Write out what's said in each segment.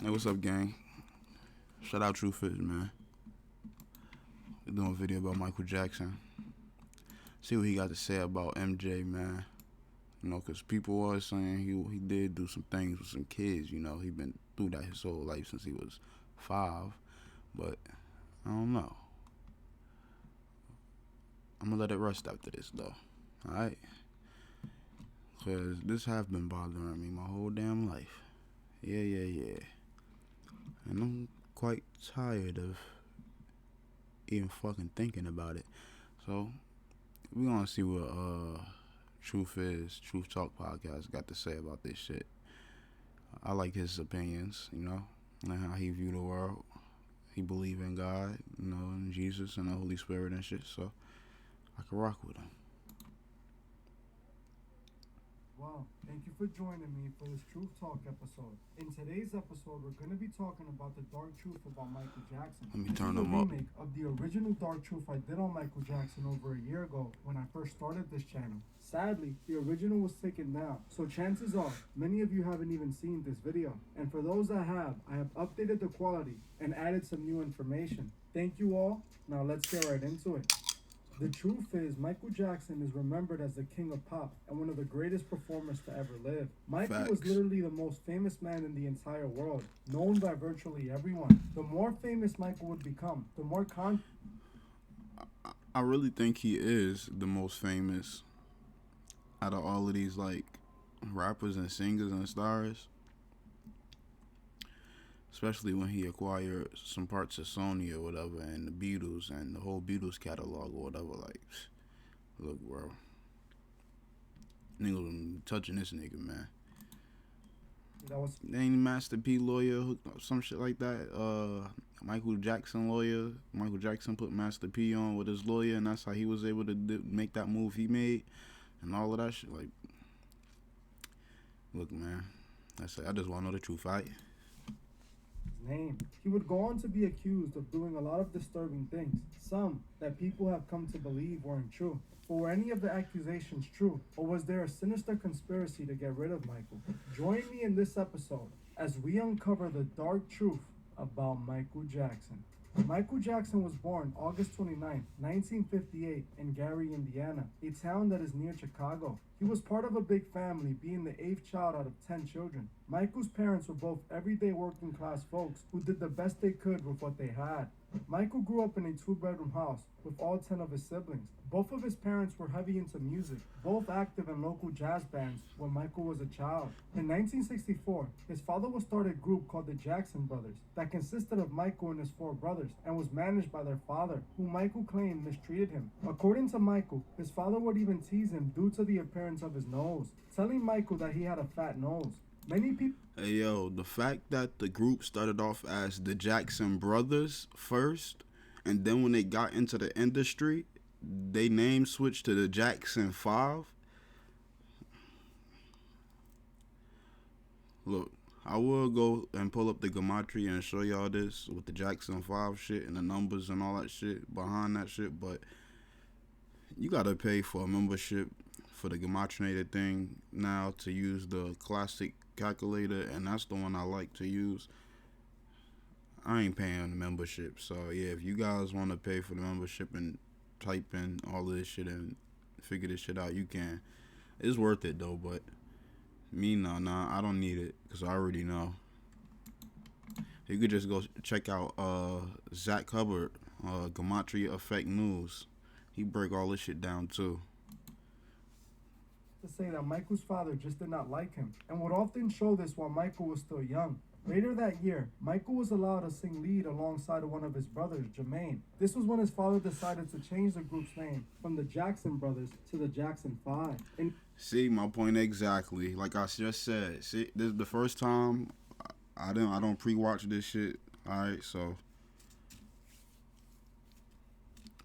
Hey, what's up, gang? Shout out True Fit, man. We're doing a video about Michael Jackson. See what he got to say about MJ, man. You know, because people was saying he did do some things with some kids. You know, he been through that his whole life since he was 5. But I don't know. I'm gonna let it rest after this, though. All right, because this have been bothering me my whole damn life. Yeah. And I'm quite tired of even fucking thinking about it. So we're gonna see what Truth Talk podcast got to say about this shit. I like his opinions, you know, and how he view the world. He believe in God, you know, in Jesus and the Holy Spirit and shit. So I can rock with him. Wow, thank you for joining me for this Truth Talk episode. In today's episode, we're going to be talking about the dark truth about Michael Jackson. Let me This turn is a them up. remake of the original dark truth I did on Michael Jackson over a year ago when I first started this channel. Sadly, the original was taken down, so chances are many of you haven't even seen this video. And for those that have, I have updated the quality and added some new information. Thank you all. Now let's get right into it. The truth is, Michael Jackson is remembered as the king of pop and one of the greatest performers to ever live. Michael was Facts. literally the most famous man in the entire world, known by virtually everyone. The more famous Michael would become, the more I really think he is the most famous out of all of these like rappers and singers and stars. Especially when he acquired some parts of Sony or whatever, and the Beatles and the whole Beatles catalog or whatever. Like, look, bro, nigga touching this nigga, man. that was Ain't Master P lawyer, some shit like that. Michael Jackson lawyer. Michael Jackson put Master P on with his lawyer, and that's how he was able to make that move he made, and all of that shit. Like, look, man, that's it. I just want to know the truth, right? his name. He would go on to be accused of doing a lot of disturbing things, some that people have come to believe weren't true. But were any of the accusations true, or was there a sinister conspiracy to get rid of Michael? Join me in this episode as we uncover the dark truth about Michael Jackson. Michael Jackson was born August 29, 1958 in Gary, Indiana, a town that is near Chicago. He was part of a big family, being the 8th child out of 10 children. Michael's parents were both everyday working class folks who did the best they could with what they had. Michael grew up in a 2-bedroom house with all 10 of his siblings. Both of his parents were heavy into music, both active in local jazz bands when Michael was a child. In 1964, his father would start a group called the Jackson Brothers that consisted of Michael and his 4 brothers and was managed by their father, who Michael claimed mistreated him. According to Michael, his father would even tease him due to the appearance of his nose, telling Michael that he had a fat nose. Many people Hey, yo, the fact that the group started off as the Jackson Brothers first, and then when they got into the industry, they name switched to the Jackson 5. Look, I will go and pull up the gematria and show y'all this with the Jackson 5 shit and the numbers and all that shit behind that shit, but you gotta pay for a membership for the gematrinated thing now to use the classic calculator, and that's the one I like to use. I ain't paying the membership, so yeah, if you guys want to pay for the membership and type in all of this shit and figure this shit out, you can. It's worth it though, but me, nah, I don't need it because I already know. You could just go check out Zach Hubbard, Gematria Effect News. He break all this shit down too. to say that Michael's father just did not like him and would often show this while Michael was still young. Later that year, Michael was allowed to sing lead alongside of one of his brothers, Jermaine. This was when his father decided to change the group's name from the Jackson Brothers to the Jackson 5. And See, my point exactly. Like I just said, see, this is the first time I don't pre-watch this shit. All right, so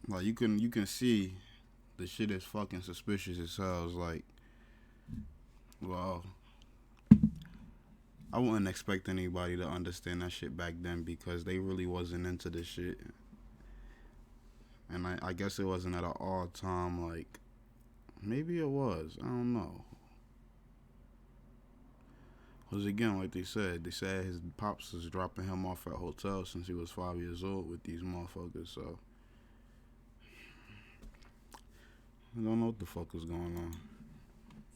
like you can see the shit is fucking suspicious as hell. It's like, well, I wouldn't expect anybody to understand that shit back then because they really wasn't into this shit. And I guess it wasn't at an all time, like, maybe it was. I don't know. Because again, like they said his pops was dropping him off at hotels since he was 5 years old with these motherfuckers. So I don't know what the fuck is going on.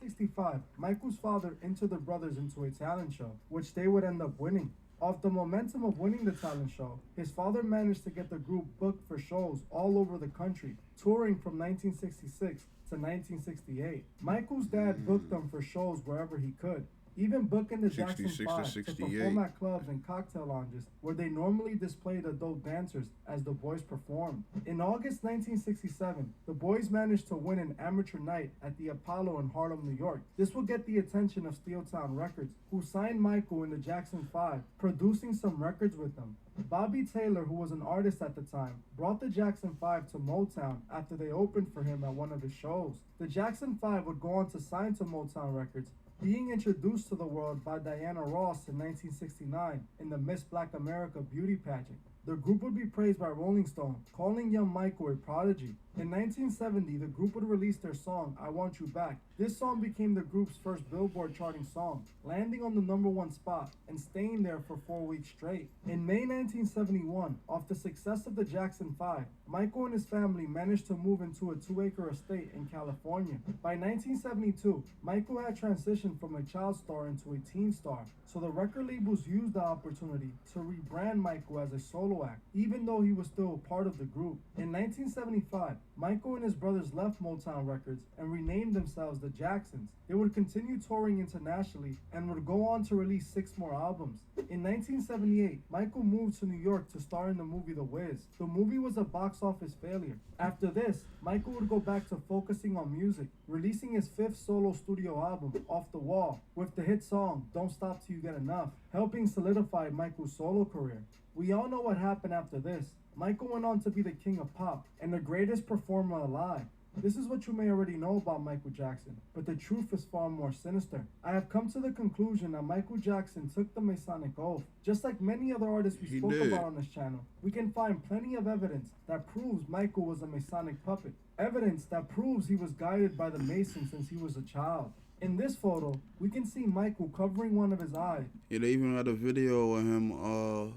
65. Michael's father entered the brothers into a talent show, which they would end up winning. Off the momentum of winning the talent show, his father managed to get the group booked for shows all over the country, touring from 1966 to 1968. Michael's dad booked them for shows wherever he could, even booking the Jackson 5 to perform at clubs and cocktail lounges where they normally displayed adult dancers as the boys performed. In August 1967, the boys managed to win an amateur night at the Apollo in Harlem, New York. This would get the attention of Steeltown Records, who signed Michael in the Jackson 5, producing some records with them. Bobby Taylor, who was an artist at the time, brought the Jackson 5 to Motown after they opened for him at one of his shows. The Jackson 5 would go on to sign to Motown Records, being introduced to the world by Diana Ross in 1969 in the Miss Black America beauty pageant. The group would be praised by Rolling Stone, calling young Michael a prodigy. In 1970, the group would release their song, I Want You Back. This song became the group's first Billboard charting song, landing on the #1 spot and staying there for 4 weeks straight. In May 1971, off the success of the Jackson 5, Michael and his family managed to move into a 2-acre estate in California. By 1972, Michael had transitioned from a child star into a teen star, so the record labels used the opportunity to rebrand Michael as a solo act, even though he was still a part of the group. In 1975, Michael and his brothers left Motown Records and renamed themselves the Jacksons. They would continue touring internationally and would go on to release 6 more albums. In 1978, Michael moved to New York to star in the movie The Wiz. The movie was a box office failure. After this, Michael would go back to focusing on music, releasing his 5th solo studio album, Off the Wall, with the hit song Don't Stop Till You Get Enough, helping solidify Michael's solo career. We all know what happened after this. Michael went on to be the king of pop and the greatest performer alive. This is what you may already know about Michael Jackson, but the truth is far more sinister. I have come to the conclusion that Michael Jackson took the Masonic Oath. Just like many other artists we spoke about on this channel, we can find plenty of evidence that proves Michael was a Masonic puppet. Evidence that proves he was guided by the Masons since he was a child. In this photo, we can see Michael covering one of his eyes. Yeah, they even had a video of him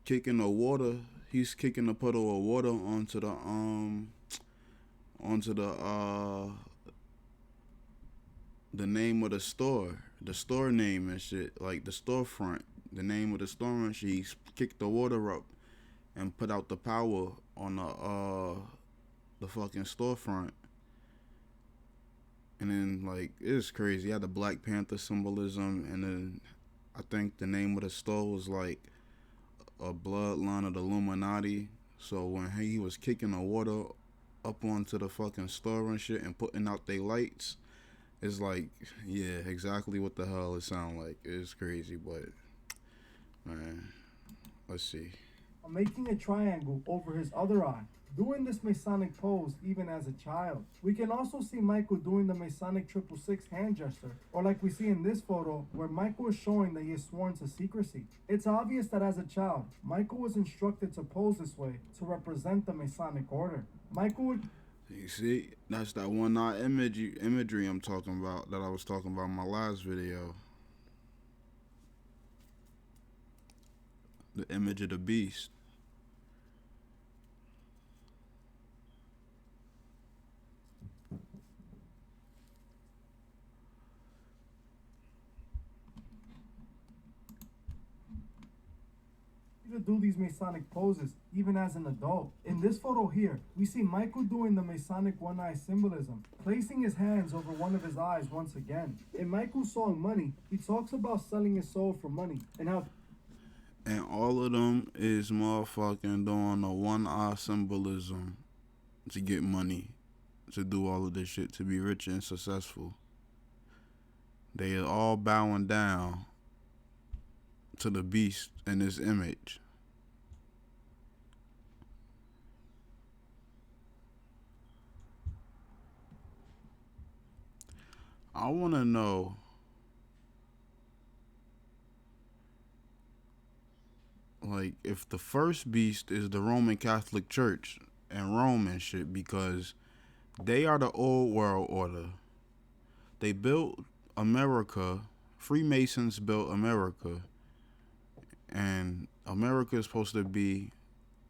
kicking the water. He's kicking a puddle of water onto the name of the store name and shit, like the storefront, the name of the store and shit. He kicked the water up and put out the power on the fucking storefront. And then, like, it's crazy. He had the Black Panther symbolism, and then I think the name of the store was like a bloodline of the Illuminati. So when he was kicking the water up onto the fucking store and shit and putting out their lights, it's like, yeah, exactly what the hell it sound like. It's crazy, but man, let's see. Making a triangle over his other eye, doing this Masonic pose even as a child. We can also see Michael doing the Masonic 666 hand gesture, or like we see in this photo, where Michael is showing that he is sworn to secrecy. It's obvious that as a child, Michael was instructed to pose this way to represent the Masonic order. Michael would... You see, that's that one-eye imagery I'm talking about, that I was talking about in my last video. The image of the beast. to do these Masonic poses even as an adult. In this photo here, we see Michael doing the Masonic one-eye symbolism, placing his hands over one of his eyes once again. In Michael's song Money, he talks about selling his soul for money and how... And all of them is motherfucking doing the one-eye symbolism to get money, to do all of this shit, to be rich and successful. They are all bowing down to the beast in this image. I want to know like if the first beast is the Roman Catholic Church and Rome and shit, because they are the old world order. They built America Freemasons built America, and America is supposed to be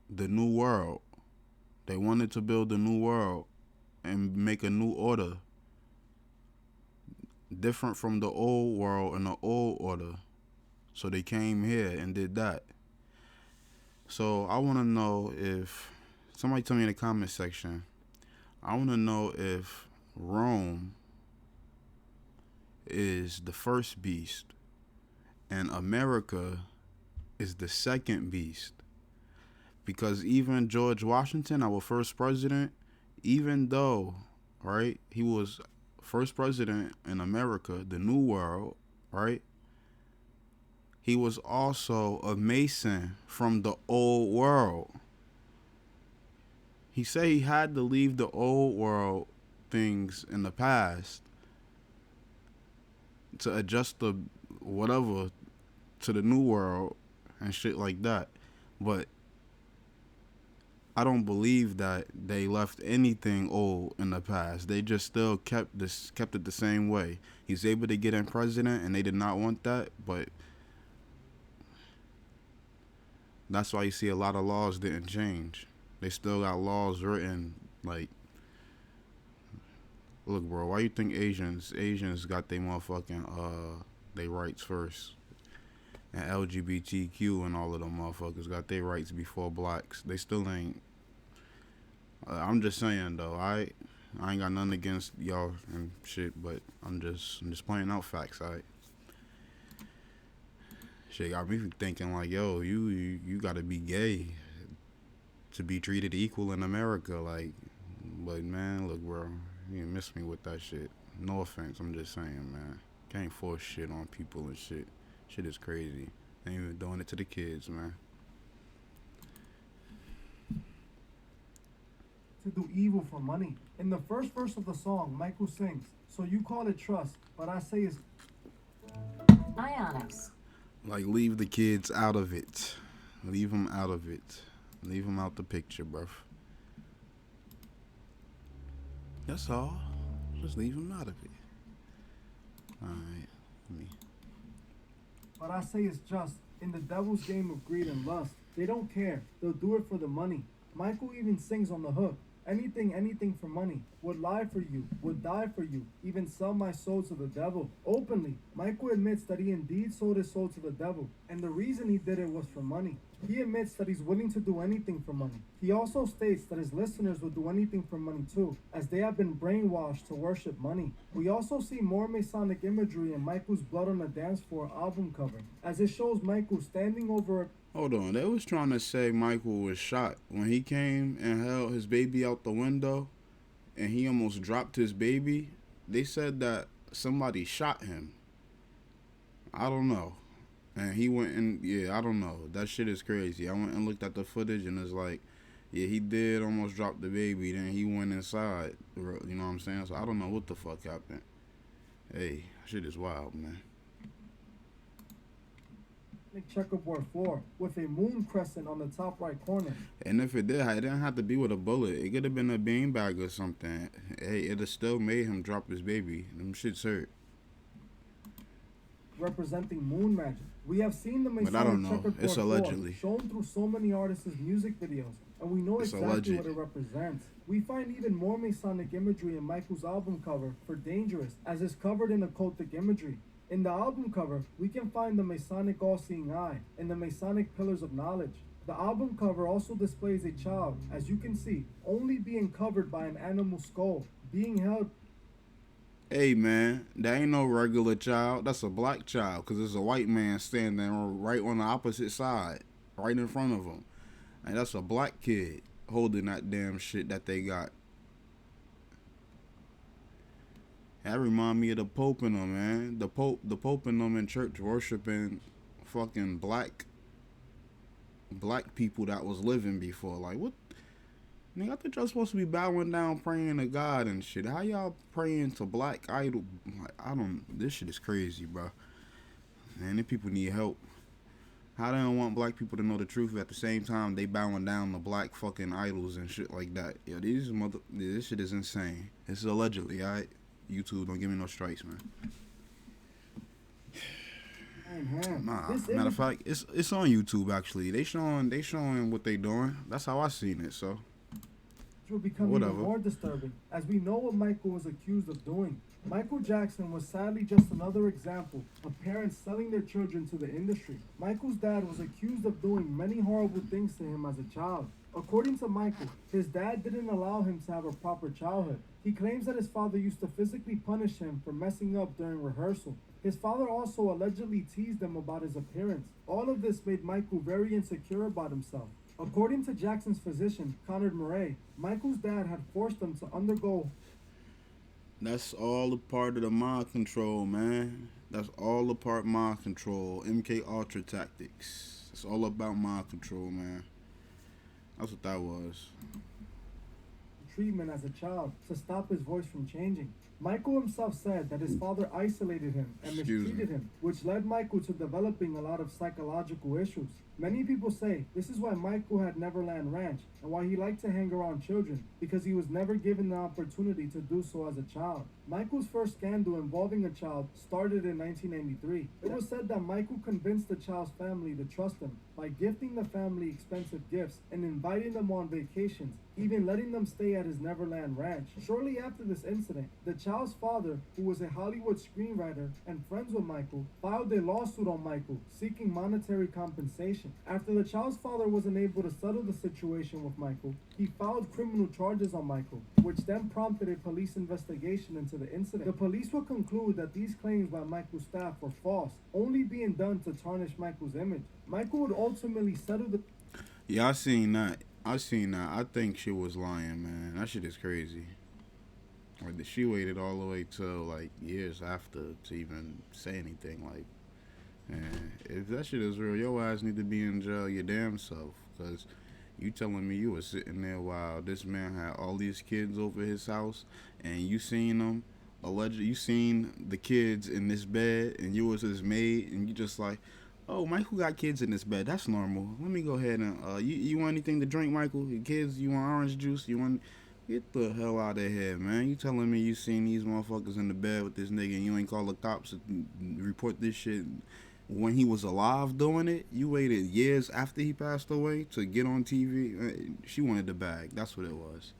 the new world. They wanted to build a new world and make a new order, different from the old world and the old order. So they came here and did that. So I want to know if somebody tell me in the comment section. I want to know if Rome is the first beast and America is the second beast. Because even George Washington, our first president, even though, right, he was first president in America, the New World, right, he was also a Mason from the old world. He said he had to leave the old world things in the past to adjust the whatever to the new world and shit like that. But I don't believe that they left anything old in the past. They just still kept it the same way. He's able to get in president, and they did not want that. But that's why you see a lot of laws didn't change. They still got laws written like, look, bro, why you think Asians got their motherfucking they rights first, and LGBTQ and all of them motherfuckers got their rights before blacks? They still ain't. I'm just saying though, I ain't got nothing against y'all and shit, but I'm just pointing out facts. Shit got me thinking like, yo, you gotta be gay to be treated equal in America, like. But man, look, bro, you miss me with that shit. No offense, I'm just saying, man. Can't force shit on people and shit. Shit is crazy. Ain't even doing it to the kids, man. To do evil for money. In the first verse of the song, Michael sings, "So you call it trust, but I say it's Ionics." Like, leave the kids out of it. Leave them out of it. Leave them out the picture, bruv. That's all. Just leave them out of it. Alright, But I say it's just. In the devil's game of greed and lust, they don't care. They'll do it for the money. Michael even sings on the hook. Anything for money. Would lie for you, would die for you, even sell my soul to the devil. Openly, Michael admits that he indeed sold his soul to the devil, and the reason he did it was for money. He admits that he's willing to do anything for money. He also states that his listeners would do anything for money too, as they have been brainwashed to worship money. We also see more Masonic imagery in Michael's Blood on the Dance Floor album cover, as it shows Michael standing over a... Hold on, they was trying to say Michael was shot when he came and held his baby out the window and he almost dropped his baby. They said that somebody shot him. I don't know. And he went and, yeah, I don't know. That shit is crazy. I went and looked at the footage and it's like, yeah, he did almost drop the baby. Then he went inside. You know what I'm saying? So I don't know what the fuck happened. Hey, shit is wild, man. checkerboard floor with a moon crescent on the top right corner. And if it didn't have to be with a bullet. It could have been a beanbag or something. Hey, it'd have still made him drop his baby. Them shits hurt. Representing moon magic. We have seen the Masonic But I don't know. checkerboard It's floor allegedly shown through so many artists' music videos, and we know It's exactly alleged. what it represents. We find even more Masonic imagery in Michael's album cover for Dangerous, as is covered in occultic imagery. In the album cover, we can find the Masonic all-seeing eye and the Masonic pillars of knowledge. The album cover also displays a child, as you can see, only being covered by an animal skull, being held. Hey man, that ain't no regular child. That's a black child, because there's a white man standing right on the opposite side, right in front of him. And that's a black kid holding that damn shit that they got. That remind me of the Pope and them, man. The Pope and them in church worshiping fucking black people that was living before. Like, what? Nigga, I thought y'all supposed to be bowing down, praying to God and shit. How y'all praying to black idol? Like, this shit is crazy, bro. Man, these people need help. How they don't want black people to know the truth at the same time they bowing down to black fucking idols and shit like that? Yo, this shit is insane. This is allegedly, alright? YouTube, don't give me no strikes, man. in hand. Nah, This matter of image fact, it's on YouTube actually. They showing what they doing. That's how I seen it. So will become even whatever. more disturbing as we know what Michael was accused of doing. Michael Jackson was sadly just another example of parents selling their children to the industry. Michael's dad was accused of doing many horrible things to him as a child. According to Michael, his dad didn't allow him to have a proper childhood. He claims that his father used to physically punish him for messing up during rehearsal. His father also allegedly teased him about his appearance. All of this made Michael very insecure about himself. According to Jackson's physician, Conrad Murray, Michael's dad had forced him to undergo. That's all a part of the mind control, man. That's all a part of mind control. MK Ultra tactics. It's all about mind control, man. That's what that was. Treatment as a child to stop his voice from changing. Michael himself said that his father isolated him and mistreated him, which led Michael to developing a lot of psychological issues. Many people say this is why Michael had Neverland Ranch and why he liked to hang around children, because he was never given the opportunity to do so as a child. Michael's first scandal involving a child started in 1993. It was said that Michael convinced the child's family to trust him by gifting the family expensive gifts and inviting them on vacations, even letting them stay at his Neverland Ranch. Shortly after this incident, the child's father, who was a Hollywood screenwriter and friends with Michael, filed a lawsuit on Michael, seeking monetary compensation. After the child's father wasn't able to settle the situation with Michael, he filed criminal charges on Michael, which then prompted a police investigation into the incident. The police would conclude that these claims by Michael's staff were false, only being done to tarnish Michael's image. Michael would ultimately settle the. Yeah, I seen that. I think she was lying, man. That shit is crazy. Like, she waited all the way till like years after to even say anything. Like, man, if that shit is real, your ass need to be in jail your damn self. Cause you telling me you was sitting there while this man had all these kids over his house, and you seen them. Allegedly, you seen the kids in this bed, and you was his maid, and you just like, oh, Michael got kids in this bed. That's normal. Let me go ahead and you want anything to drink, Michael? Your kids, you want orange juice? You want? Get the hell out of here, man. You telling me you seen these motherfuckers in the bed with this nigga and you ain't call the cops to report this shit when he was alive doing it? You waited years after he passed away to get on TV? She wanted the bag. That's what it was.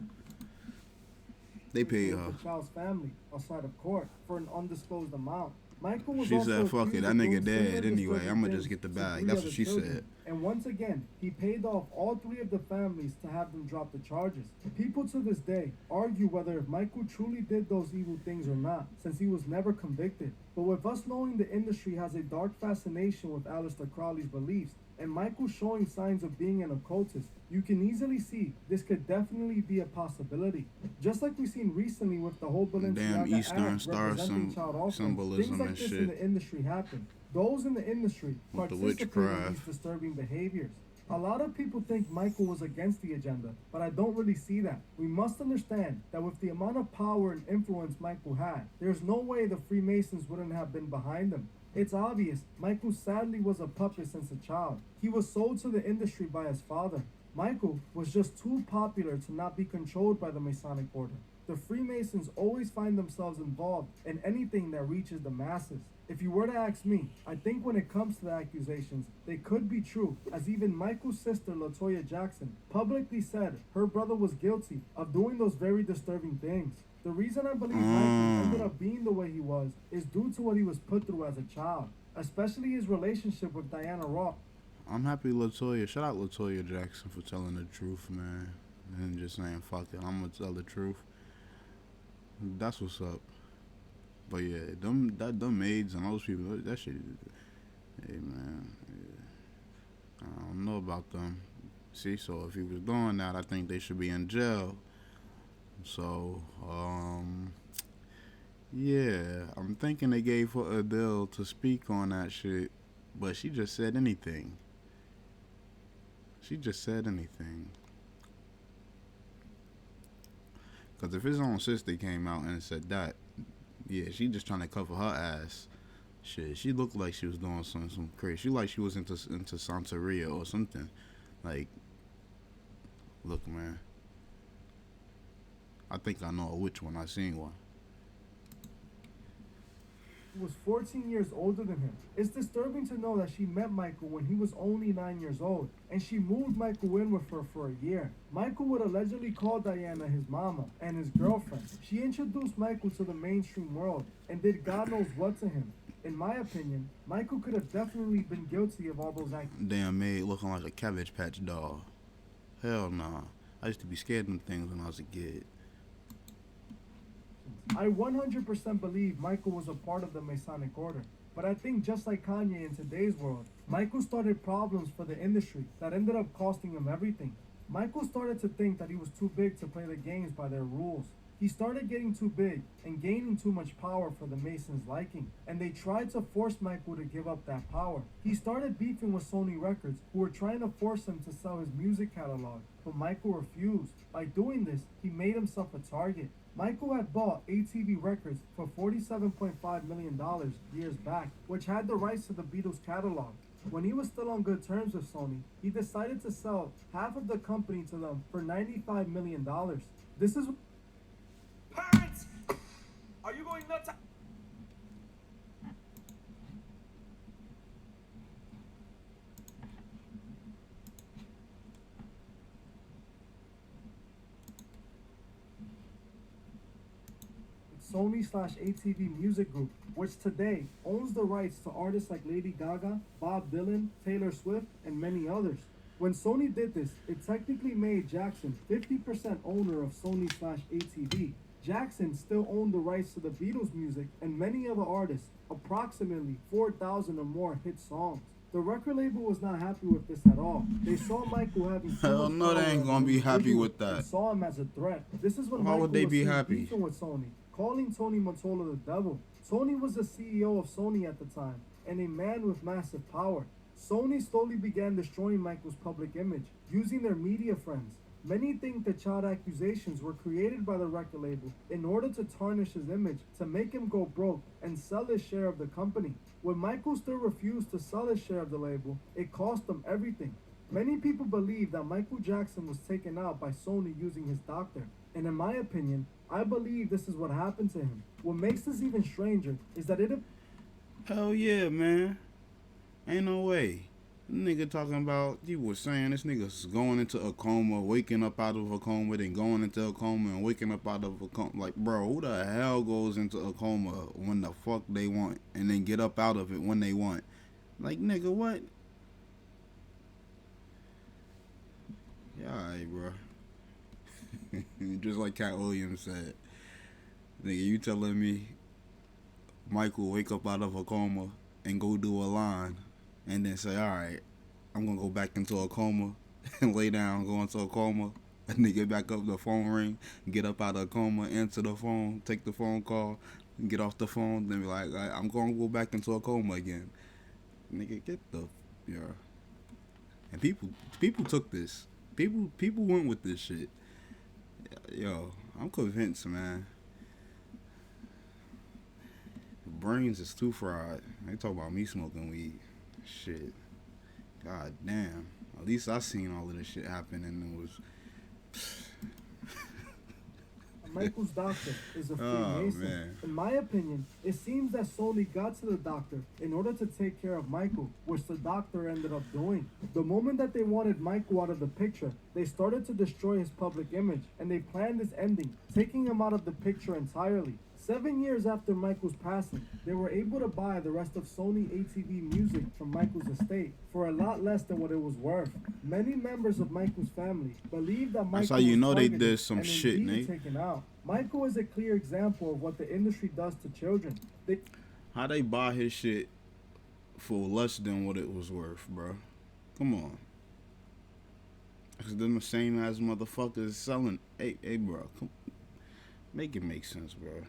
They paid her. The child's family outside of court for an undisclosed amount. Michael was She also said, fuck it, accused that of nigga doing dead similar anyway. disturbing I'ma things just get the to bag. 3 That's other what she children. said. And once again, he paid off all 3 of the families to have them drop the charges. People to this day argue whether if Michael truly did those evil things or not, since he was never convicted. But with us knowing the industry has a dark fascination with Aleister Crowley's beliefs, and Michael showing signs of being an occultist, you can easily see this could definitely be a possibility. Just like we've seen recently with the whole Balenciaga Damn Eastern Act Star representing child offerings. symbolism Things like and this shit. in the industry happen. Those in the industry With the participate in witchcraft. these disturbing behaviors. A lot of people think Michael was against the agenda, but I don't really see that. We must understand that with the amount of power and influence Michael had, there's no way the Freemasons wouldn't have been behind him. It's obvious Michael sadly was a puppet since a child. He was sold to the industry by his father. Michael was just too popular to not be controlled by the Masonic order. The Freemasons always find themselves involved in anything that reaches the masses. If you were to ask me, I think when it comes to the accusations, they could be true, as even Michael's sister, LaToya Jackson, publicly said her brother was guilty of doing those very disturbing things. The reason I believe Michael ended up being the way he was is due to what he was put through as a child, especially his relationship with Diana Ross. I'm happy LaToya. Shout out LaToya Jackson for telling the truth, man. And just saying, fuck it, I'm gonna tell the truth. That's what's up. But yeah, them maids and those people, that shit, hey man, yeah. I don't know about them. See, so if he was doing that, I think they should be in jail. So, yeah, I'm thinking they gave her Adele to speak on that shit, but she just said anything. She just said anything. Because if his own sister came out and said that, yeah, she just trying to cover her ass. Shit, she looked like she was doing some crazy. She like she was into Santeria or something. Like, look, man. I think I know which one. I seen one. was 14 years older than him. It's disturbing to know that she met Michael when he was only 9 years old, and she moved Michael in with her for a year. Michael would allegedly call Diana his mama and his girlfriend. She introduced Michael to the mainstream world and did God knows what to him. In my opinion, Michael could have definitely been guilty of all those acts. Damn maid looking like a Cabbage Patch doll. Hell nah. I used to be scared of them things when I was a kid. I 100% believe Michael was a part of the Masonic Order. But I think just like Kanye in today's world, Michael started problems for the industry that ended up costing him everything. Michael started to think that he was too big to play the games by their rules. He started getting too big and gaining too much power for the Masons' liking, and they tried to force Michael to give up that power. He started beefing with Sony Records, who were trying to force him to sell his music catalog, but Michael refused. By doing this, he made himself a target. Michael had bought ATV Records for $47.5 million years back, which had the rights to the Beatles catalog. When he was still on good terms with Sony, he decided to sell half of the company to them for $95 million. This is... Parents! Are you going nuts? Sony/ATV Music Group, which today owns the rights to artists like Lady Gaga, Bob Dylan, Taylor Swift, and many others. When Sony did this, it technically made Jackson 50% owner of Sony/ATV. Jackson still owned the rights to the Beatles music and many other artists, approximately 4,000 or more hit songs. The record label was not happy with this at all. They saw Michael having so Hell much no, they power ain't as gonna an be happy individual with that. and saw him as a threat. This is when Why Michael would they was be seen happy? beefing with Sony, calling Tony Mottola the devil. Tony was the CEO of Sony at the time and a man with massive power. Sony slowly began destroying Michael's public image, using their media friends. Many think the child accusations were created by the record label in order to tarnish his image, to make him go broke and sell his share of the company. When Michael still refused to sell his share of the label, it cost him everything. Many people believe that Michael Jackson was taken out by Sony using his doctor. And in my opinion, I believe this is what happened to him. What makes this even stranger is that it... Hell yeah, man. Ain't no way. Nigga talking about, you was saying this nigga's going into a coma, waking up out of a coma, then going into a coma and waking up out of a coma. Like, bro, who the hell goes into a coma when the fuck they want and then get up out of it when they want? Like, nigga, what? Yeah, alright, bro. Just like Cat Williams said. Nigga, you telling me Michael wake up out of a coma and go do a line and then say, alright, I'm gonna go back into a coma and lay down, go into a coma, and then get back up, the phone ring, get up out of a coma, answer the phone, take the phone call, get off the phone, then be like, I'm gonna go back into a coma again. Nigga, get the, yeah. And people took this. People went with this shit. Yo, I'm convinced, man. The brains is too fried. They talk about me smoking weed. Shit. God damn. At least I seen all of this shit happen and it was... Michael's doctor is a Oh, Freemason. man. In my opinion, it seems that Sony got to the doctor in order to take care of Michael, which the doctor ended up doing. The moment that they wanted Michael out of the picture, they started to destroy his public image, and they planned this ending, taking him out of the picture entirely. 7 years after Michael's passing, they were able to buy the rest of Sony ATV music from Michael's estate for a lot less than what it was worth. Many members of Michael's family believe that Michael That's how you was know they targeted did some and shit, indeed Nate. taken out. Michael is a clear example of what the industry does to children. How they buy his shit for less than what it was worth, bro? Come on. Cause them the same as motherfuckers selling. Hey, bro, come, make it make sense, bro.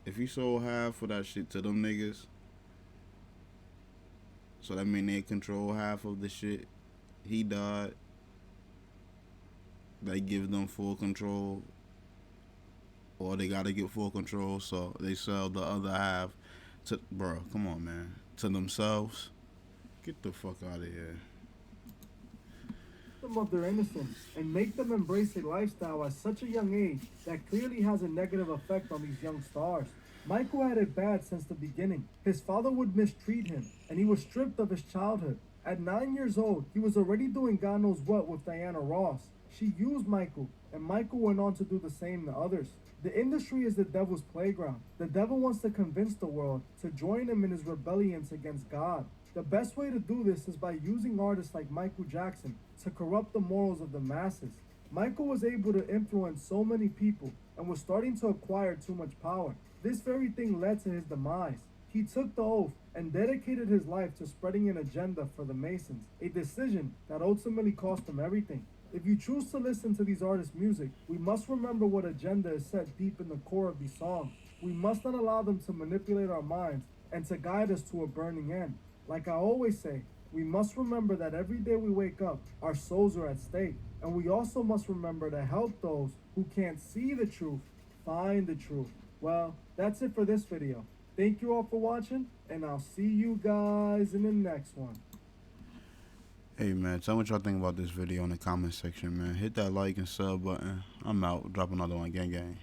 If you sold half of that shit to them niggas, so that mean they control half of the shit. He died. They give them full control, or they gotta get full control, so they sell the other half to, bro, come on, man, to themselves. Get the fuck out of here. Them of their innocence and make them embrace a lifestyle at such a young age that clearly has a negative effect on these young stars. Michael had it bad since the beginning. His father would mistreat him, and he was stripped of his childhood. At 9 years old, he was already doing God knows what with Diana Ross. She used Michael, and Michael went on to do the same to others. The industry is the devil's playground. The devil wants to convince the world to join him in his rebellions against God. The best way to do this is by using artists like Michael Jackson to corrupt the morals of the masses. Michael was able to influence so many people and was starting to acquire too much power. This very thing led to his demise. He took the oath and dedicated his life to spreading an agenda for the Masons, a decision that ultimately cost him everything. If you choose to listen to these artists' music, we must remember what agenda is set deep in the core of these songs. We must not allow them to manipulate our minds and to guide us to a burning end. Like I always say, we must remember that every day we wake up, our souls are at stake. And we also must remember to help those who can't see the truth find the truth. Well, that's it for this video. Thank you all for watching, and I'll see you guys in the next one. Hey man, tell me what y'all think about this video in the comment section, man. Hit that like and sub button. I'm out. Drop another one. Gang gang.